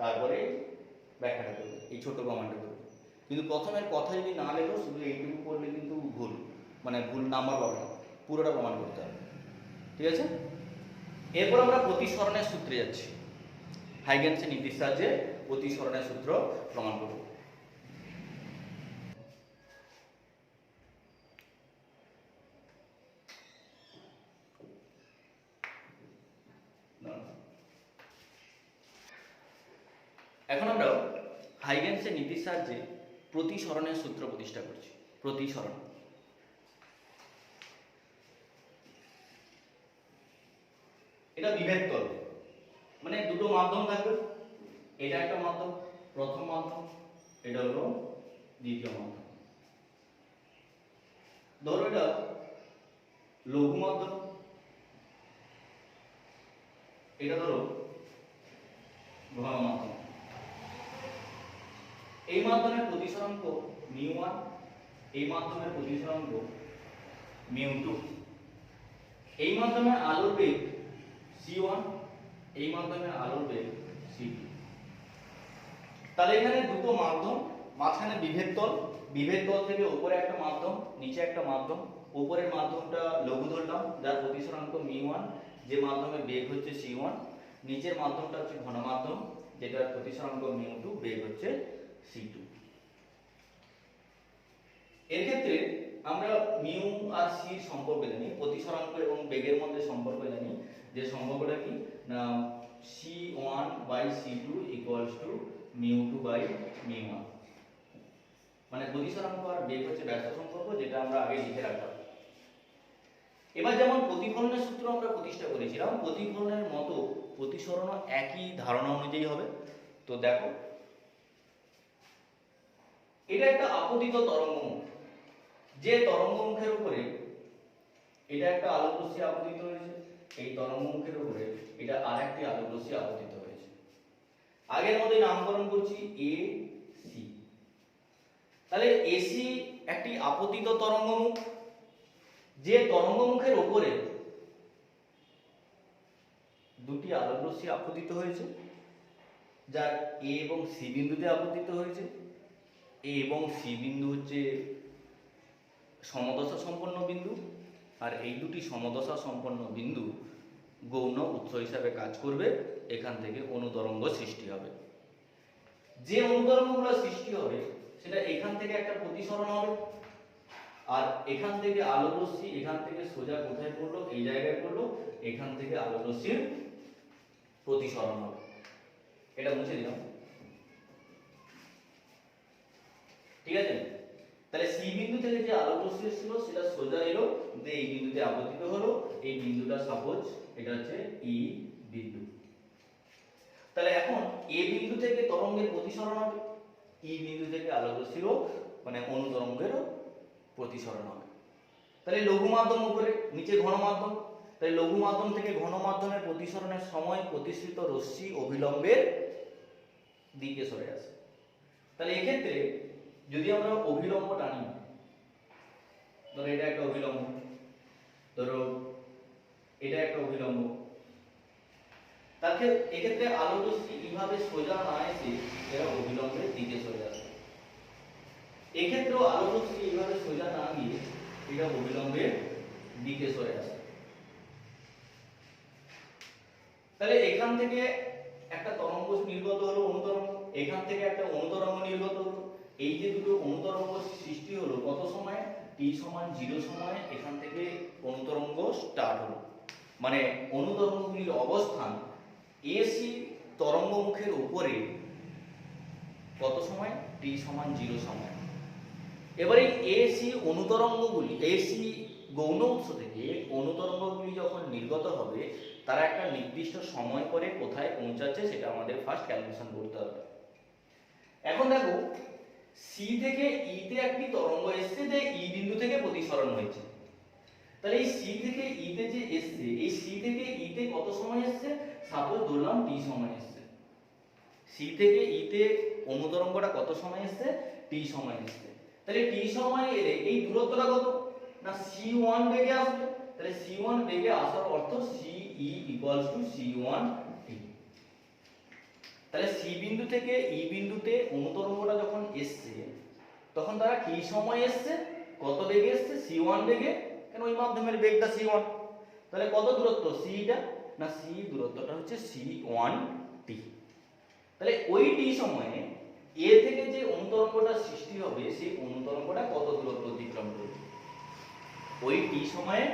তারপরে ব্যাখ্যাটা করবে, এই ছোট প্রমাণটা করবে। কিন্তু প্রথমের কথা যদি না লেখো শুধু এইটুকু করলে কিন্তু ভুল, মানে ভুল নাম্বার পাবে না, পুরোটা প্রমাণ করতে হবে, ঠিক আছে। এরপর আমরা প্রতিসরণের সূত্রে যাচ্ছি, হাইগেন্সের নীতির সাহায্যে প্রতিসরণের সূত্র প্রমাণ করব। এখন আমরা হাইগেন্সের নীতির সাহায্যে প্রতিসরণের সূত্র প্রতিষ্ঠা করছি। প্রতিসরণ, এটা বিভেদ তল, মানে দুটো মাধ্যম থাকবে, এটা একটা মাধ্যম প্রথম মাধ্যম, এটা হলো দ্বিতীয় মাধ্যম। ধরো এটা লঘু মাধ্যম, এটা ধরো ঘন মাধ্যম। এই মাধ্যমের প্রতিসরাঙ্ক μ1, এই মাধ্যমের প্রতিসরাঙ্ক μ2। এই মাধ্যমে আলোর বেগ c1, এই মাধ্যমে আলোর বেগ c2। তাহলে এখানে দুটো মাধ্যম, মাঝখানে বিভেদ তল, বিভেদ তল থেকে উপরে একটা মাধ্যম, নিচে একটা মাধ্যম। উপরের মাধ্যমটা লঘু ধরলাম যার প্রতিসরাঙ্ক μ1, যে মাধ্যমে বেগ হচ্ছে c1। নিচের মাধ্যমটা হচ্ছে ঘন মাধ্যম যেটার প্রতিসরাঙ্ক μ2, বেগ হচ্ছে c2। এর ক্ষেত্রে আমরা মিউ আর সি সম্পর্ক জানি, প্রতিসরাঙ্ক এবং বেগের মধ্যে সম্পর্ক জানি, যে সম্পর্কটা কি না c1/c2 μ2/μ1, মানে প্রতিসরাঙ্ক আর বেগ হচ্ছে ব্যস্ত সম্পর্ক, যেটা আমরা আগে লিখে রাখলাম। এবার যেমন প্রতিফলনের সূত্র আমরা প্রতিষ্ঠা করেছিলাম, প্রতিফলনের মতো প্রতিসরণও একই ধারণা অনুযায়ী হবে। তো দেখো, এটা একটা আপতিত তরঙ্গমুখ, যে তরঙ্গমুখের উপরে এটা একটা আলোক রশ্মি আপতিত হয়েছে, এই তরঙ্গমুখের উপরে এটা আরেকটি আলোক রশ্মি আপতিত হয়েছে। আগের মতোই নামকরণ করছি এ সি। তাহলে এসি একটি আপতিত তরঙ্গমুখ, যে তরঙ্গমুখের উপরে দুটি আলোক রশ্মি আপতিত হয়েছে, যার এ এবং সি বিন্দুতে আপতিত হয়েছে। এ এবং সি বিন্দু হচ্ছে সমদশা সম্পন্ন বিন্দু, আর এই দুটি সমদশা সম্পন্ন বিন্দু গৌণ উৎস হিসাবে কাজ করবে। এখান থেকে অনুতরঙ্গ সৃষ্টি হবে। যে অনুতরঙ্গগুলো সৃষ্টি হবে সেটা এখান থেকে একটা প্রতিসরণ হবে, আর এখান থেকে আলোক রশ্মি এখান থেকে সোজা কোথায় পড়লো, এই জায়গায় পড়লো, এখান থেকে আলোক রশ্মির প্রতিসরণ হবে। এটা মুছে দিলাম, ঠিক আছে। তাহলে সি বিন্দু থেকে যে আলোক রশ্মি ছিল সেটা সোজা এলো, যে এই বিন্দুতে আপতিত হলো। এই বিন্দুটা সাপোজ এটা হচ্ছে ই বিন্দু। তাহলে এখন এ বিন্দু থেকে তরঙ্গের প্রতিসরণ হবে, ই বিন্দু থেকে আলোক রশ্মিরও মানে অনুতরঙ্গেরও প্রতিসরণ হবে। তাহলে লঘু মাধ্যম উপরে, নিচে ঘন মাধ্যম। তাহলে লঘু মাধ্যম থেকে ঘন মাধ্যমের প্রতিসরণের সময় প্রতিসৃত রশ্মি অভিলম্বের দিকে সরে আসে। তাহলে এক্ষেত্রে যদি আমরা অভিলম্ব টানি, ধরো এটা একটা অভিলম্ব, ধরো এটা একটা অভিলম্ব, তাহলে এক্ষেত্রে আলোক রশ্মি এইভাবে সোজা না এসে এরা অভিলম্বের দিকে সরে আসে। এক্ষেত্রেও আলোক রশ্মি এইভাবে সোজা না গিয়ে এটা অভিলম্বের দিকে সরে আসে। তাহলে এখান থেকে একটা তরঙ্গ নির্গত হলো, অনুতরঙ্গ, এখান থেকে একটা অনুতরঙ্গ নির্গত হলো। এই যে দুটো অনুতরঙ্গ সৃষ্টি হলো কত সময়ে, t=0 সময়ে এখান থেকে অনুতরঙ্গ স্টার্ট হলো। মানে অনুতরঙ্গগুলির অবস্থান এসি তরঙ্গমুখের উপরে কত সময়, t=0 সময়। এবারে এসি অনুতরঙ্গগুলি, এসি গৌণ উৎস থেকে অনুতরঙ্গগুলি যখন নির্গত হবে, তারা একটা নির্দিষ্ট সময় পরে কোথায় পৌঁছাচ্ছে সেটা আমাদের ফার্স্ট ক্যালকুলেশন করতে হবে। এখন দেখো, সি থেকে ই তে একটি তরঙ্গ এসেছে, যে ই বিন্দু থেকে প্রতিসরণ হয়েছে। তাহলে এই সি থেকে ই তে যে এসেছে, এই সি থেকে ই তে কত সময় এসেছে, সাপোজ ধরলাম টি সময় এসেছে। সি থেকে ই তে অনুতরঙ্গটা কত সময় এসেছে, টি সময় এসেছে। তাহলে টি সময় এলে এই দূরত্বটা কত না c1 বেগে আসবে। তাহলে c1 বেগে আসার অর্থ ce c1 t। তাহলে সি বিন্দু থেকে ই বিন্দুতে অনুতরঙ্গটা যখন এসছে, তখন তারা কি সময় এসছে, কত বেগে এসছে, c1 বেগে, কেন ওই মাধ্যমের বেগটা c1। তাহলে কত দূরত্ব cটা না c দূরত্বটা হচ্ছে c1 t। তাহলে ওই t সময়ে এ থেকে যে অনুতরঙ্গটা সৃষ্টি হবে, সেই অনুতরঙ্গটা কত দূরত্ব অতিক্রম করবে। ওই t সময়ে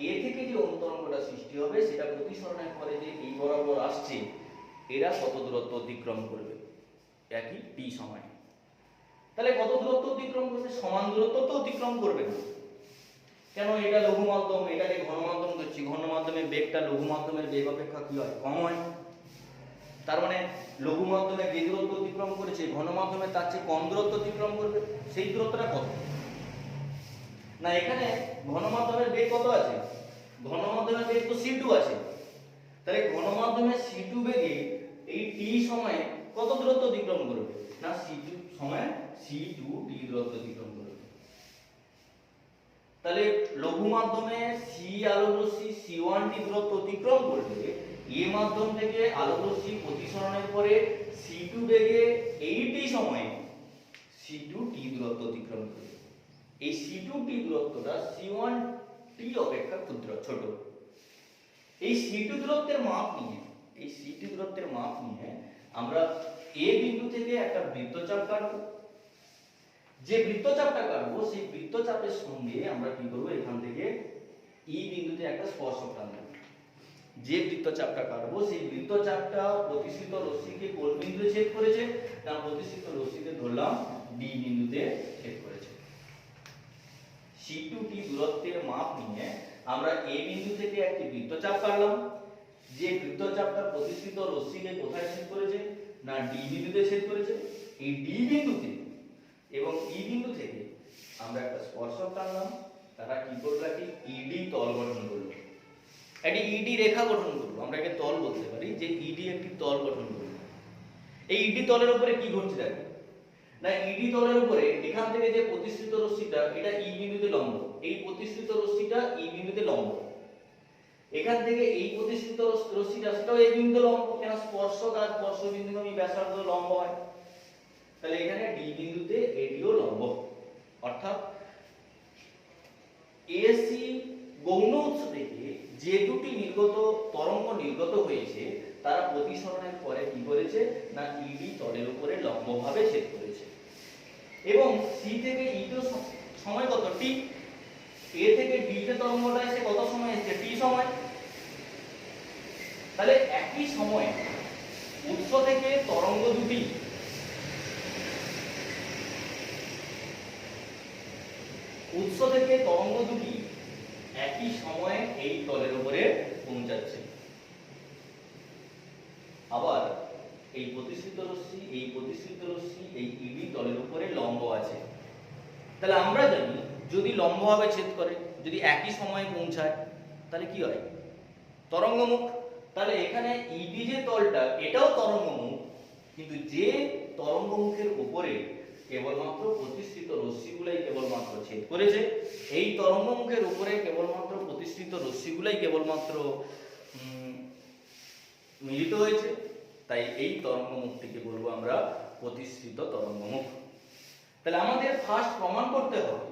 এ থেকে যে অনুতরঙ্গটা সৃষ্টি হবে সেটা প্রতিসরণের পরে যে এই বরাবর আসছে, এরা কত দূরত্ব অতিক্রম করবে একই t সময়ে। তাহলে কত দূরত্ব অতিক্রম করবে, সমান দূরত্ব তো অতিক্রম করবে না। কেন, এটা লঘু মাধ্যম, এটাকে ঘন মাধ্যম ধরছি, ঘন মাধ্যমের বেগটা লঘু মাধ্যমের বেগ অপেক্ষা কি হয়, কম হয়। তার মানে লঘু মাধ্যমে যে দূরত্ব অতিক্রম করেছে, ঘন মাধ্যমে তার চেয়ে কম দূরত্ব অতিক্রম করবে। সেই দূরত্বটা কত না, এখানে ঘন মাধ্যমের বেগ কত আছে, ঘন মাধ্যমের বেগ তো c2 আছে। তাহলে ঘন মাধ্যমে c2 বেগে এই টি সময়ে কত দূরত্ব অতিক্রম করবে? না c2 সময়ে c2t দূরত্ব অতিক্রম করবে। তাহলে লঘু মাধ্যমে c আলোক রশ্মি c1t দূরত্ব অতিক্রম করলে এ মাধ্যম থেকে আলোক রশ্মি প্রতিসরণের পরে c2 বেগে এই t সময়ে c2t দূরত্ব অতিক্রম করবে। এই c2t দূরত্বটা c1t অপেক্ষা ক্ষুদ্র ছোট। এই c2 দূরত্বের মাপ নিয়ে আমরা a বিন্দু থেকে একটা বৃত্তচাপ কাটবো। যে বৃত্তচাপটা কাটবো সেই বৃত্তচাপের সঙ্গে আমরা কি করব, এখান থেকে ই বিন্দুতে একটা স্পর্শক টানবো। যে বৃত্তচাপটা কাটবো সেই বৃত্তচাপটা প্রতিসৃত রশ্মিকে কোন বিন্দুতে ছেদ করেছে? না প্রতিসৃত রশ্মিকে ধরলাম ডি বিন্দুতে ছেদ করেছে। c2t দূরত্বের মাপ নিয়ে আমরা a বিন্দু থেকে একটি বৃত্তচাপ কাটলাম। যে বৃত্তচাপটা প্রতিসৃত রশ্মিকে কোথায় ছেদ করেছে? না ডি বিন্দুতে ছেদ করেছে। এই ডি বিন্দুতে এবং ই বিন্দু থেকে আমরা একটা স্পর্শক টানলাম। তারা কি করলো? একটি ইডি তল গঠন করলো, একটি ইডি রেখা গঠন করলো। আমরা একে তল বলতে পারি যে ইডি একটি তল গঠন করলো। এই ইডি তলের উপরে কি ঘটছে দেখো, না ইডি তলের উপরে এখান থেকে যে প্রতিসৃত রশ্মিটা এটা ই বিন্দুতে লম্ব, এই প্রতিসৃত রশ্মিটা ই বিন্দুতে লম্ব। এখান থেকে এই প্রতিসৃত রশ্মিটা সেটাও এই বিন্দুতে লম্ব, কেন স্পর্শক আর স্পর্শ বিন্দুগামী ব্যাসার্ধ লম্ব হয়। তাহলে এখানে ডি বিন্দুতে এটিও লম্ব। অর্থাৎ এসি গৌণ উৎস থেকে যে দুটি তরঙ্গ নির্গত হয়েছে তারা প্রতিসরণের পরে কি করেছে? না ইডি তলের উপরে লম্বভাবে ছেদ করেছে। এবং সি থেকে ই তে সময় কত? টি। এ থেকে ডি তে তরঙ্গটা এসে কত সময় এসেছে? টি সময়। তাহলে একই সময়ে উৎস থেকে তরঙ্গ দুটি একই সময়ে এই তলের উপরে পৌঁছাচ্ছে। আবার এই প্রতিসৃত রশ্মি এই ইডি তলের উপরে লম্ব আছে। তাহলে আমরা জানি যদি লম্বভাবে ছেদ করে, যদি একই সময়ে পৌঁছায়, তাহলে কি হয়? তরঙ্গমুখ। তাহলে এখানে ইডি যে তলটা এটাও তরঙ্গমুখ, কিন্তু যে তরঙ্গমুখের উপরে কেবলমাত্র প্রতিসৃত রশ্মিগুলাই কেবলমাত্র ছেদ করেছে, এই তরঙ্গমুখের উপরে কেবলমাত্র প্রতিসৃত রশ্মিগুলাই কেবলমাত্র মিলিত হয়েছে, তাই এই তরঙ্গমুখটিকে বলবো আমরা প্রতিসৃত তরঙ্গমুখ। তাহলে আমাদের ফার্স্ট প্রমাণ করতে হবে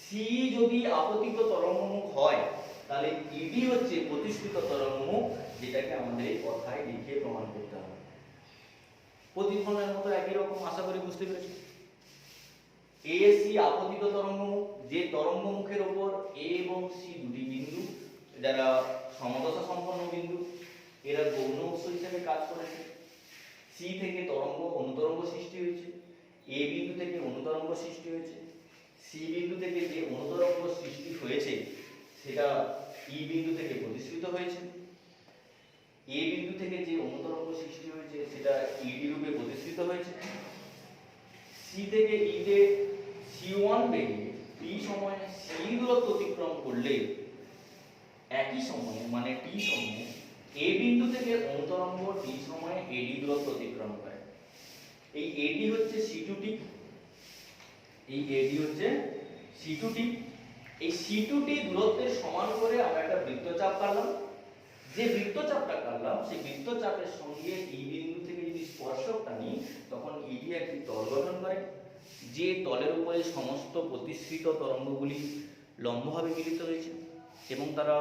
সি যদি আপতিত তরঙ্গমুখ হয় তাহলে ইডি হচ্ছে প্রতিসৃত তরঙ্গমুখ, যেটাকে আমাদের এই কথায় লিখে প্রমাণ করতে হবে। প্রতিফলনের মতো একই রকম, আশা করি বুঝতে পেরেছি। এসি আপতিত তরঙ্গমুখ, যে তরঙ্গমুখের উপর এ এবং সি দুটি বিন্দু যারা সমদশা সম্পন্ন বিন্দু, এরা গৌণ উৎস হিসেবে কাজ করেছে। সি থেকে অনুতরঙ্গ সৃষ্টি হয়েছে, এ বিন্দু থেকে অনুতরঙ্গ সৃষ্টি হয়েছে, সি বিন্দু থেকে যে অনুতরঙ্গ সৃষ্টি হয়েছে সেটা ই বিন্দু থেকে প্রতিসৃত হয়েছে, এ বিন্দু থেকে যে অনুতরঙ্গ সৃষ্টি হয়েছে সেটা ইডি রূপে প্রতিসৃত হয়েছে। সি থেকে ই তে c1 বেগে টি সময়ে সি দূরত্ব অতিক্রম করলে একই সময়ে মানে টি সময়ে এ বিন্দু থেকে অনুতরঙ্গ টি সময়ে এডি দূরত্ব অতিক্রম করে। এই এডি হচ্ছে c2t, এই c2t দূরত্বের সমান করে আমরা একটা বৃত্তচাপ কাটলাম। যে বৃত্তচাপটা কাটলাম সেই বৃত্তচাপের সঙ্গে ই বিন্দু থেকে যদি স্পর্শক টানি তখন ইডি একটি তল গঠন করে। যে তলের উপরে সমস্ত প্রতিসৃত তরঙ্গগুলি লম্বভাবে মিলিত হয়েছে এবং তারা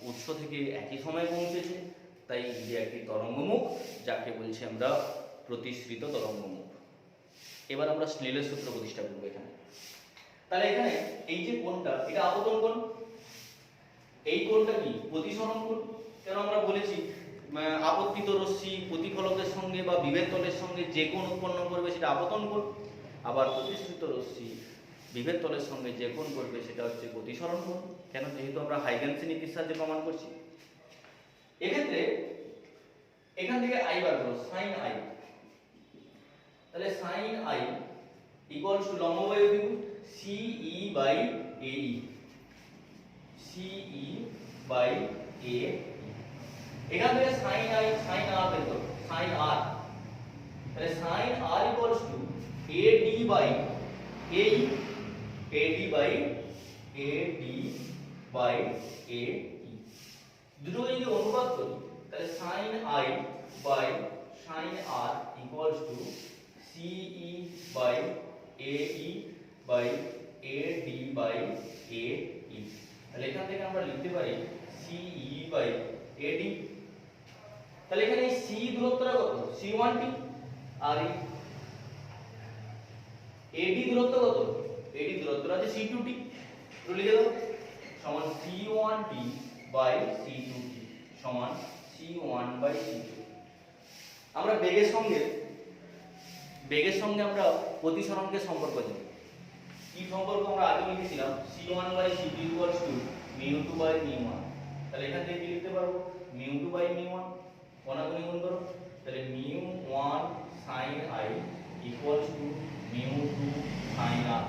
উৎস থেকে একই সময়ে পৌঁছেছে, তাই ইডি একটি তরঙ্গমুখ, যাকে বলছি আমরা প্রতিসৃত তরঙ্গমুখ। এবার আমরা স্নেলের সূত্র প্রতিষ্ঠা করব এখানে। তাহলে এখানে এই যে কোণটা এটা আপতন কোণ, এই কোণটা কি? প্রতিসরণ কোণ। কেন আমরা বলেছি আপতিত রশ্মি প্রতিফলকের সঙ্গে বা বিভেদ তলের সঙ্গে যে কোণ উৎপন্ন করবে সেটা আপতন কোণ, আবার প্রতিসৃত রশ্মি বিভেদ তলের সঙ্গে যে কোণ করবে সেটা হচ্ছে প্রতিসরণ কোণ। কেন? যেহেতু আমরা হাইগেনস নীতির সাহায্যে প্রমাণ করছি। এক্ষেত্রে এখান থেকে আই বার করো, সাইন আই। তাহলে সাইন আই ইকুয়ালস টু লম্ববায়ু দ্বিগুণ সিই বাই এই, সিই বাই এ। এখান থেকে সাইন আই সাইন আর বের করো, সাইন আর, তাহলে sine R equals to AD by AE AD by A দুটো যদি অনুপাত করি তাহলে sine I by sine R equals to CE by AE by AD by AE. তাহলে এখান থেকে আমরা লিখতে পারি সিই বাই এডি। তাহলে এখানে এই সি দূরত্বটা কত? c1t, আর এই এডি দূরত্ব কত? এডি দূরত্বটা আছে c2t, তো লিখে দাও সমান c1t বাই c2t সমান c1 বাই c2। আমরা বেগের সঙ্গে আমরা প্রতিসরণকে সম্পর্ক জানি। কি সম্পর্ক আমরা আগে লিখেছিলাম? c1 by c2 equals to μ2 by μ1। তাহলে এখান থেকে কি লিখতে পারবো? μ2 বাই μ1 কোনাকুনি গুণ করো, তাহলে μ1 sin i equals to μ2 sin r।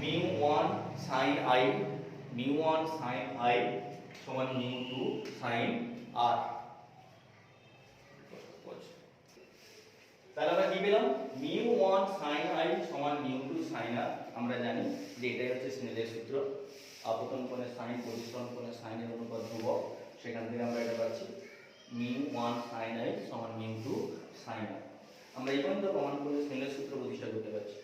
μ1 sin i সমান μ2 sin r। তাহলে আমরা কি পেলাম? μ1 sin i সমান μ2 sin r। আমরা জানি যে এটাই হচ্ছে স্নেলের সূত্র, আপতন কোণের সাইন প্রতিসরণ কোণের সাইনের অনুপাত ধ্রুবক, সেখান থেকে আমরা এটা পাচ্ছি μ1 sin i সমান μ2 sin r। আমরা এই পর্যন্ত প্রমাণ করে স্নেলের সূত্র প্রতিষ্ঠা করতে পারছি।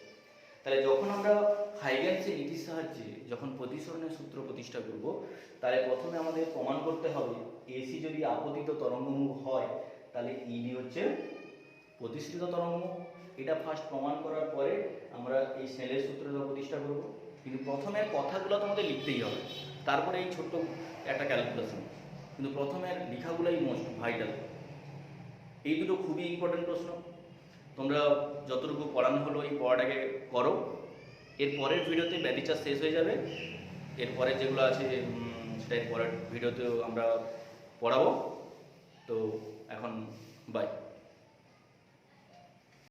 তাহলে যখন আমরা হাইগেনসের নীতির সাহায্যে যখন প্রতিসরণের সূত্র প্রতিষ্ঠা করব, তাহলে প্রথমে আমাদের প্রমাণ করতে হবে এসি যদি আপতিত তরঙ্গমুখ হয় তাহলে ইডি হচ্ছে প্রতিসৃত তরঙ্গমুখ। এটা ফার্স্ট প্রমাণ করার পরে আমরা এই স্নেলের সূত্রটা প্রতিষ্ঠা করব। কিন্তু প্রথমে কথাগুলো তোমাদের লিখতেই হবে, তারপরে এই ছোট্ট একটা ক্যালকুলেশন, কিন্তু প্রথমের লেখাগুলোই মোস্ট ভাইটাল। এই দুটো খুবই ইম্পর্টেন্ট প্রশ্ন। তোমরা যতটুকু পড়ানো হলো এই পড়াটাকে করো। এর পরের ভিডিওতে ব্যতিচার শেষ হয়ে যাবে, এরপরে যেগুলো আছে সেটা এর পরের ভিডিওতেও আমরা পড়াবো। তো এখন বাই।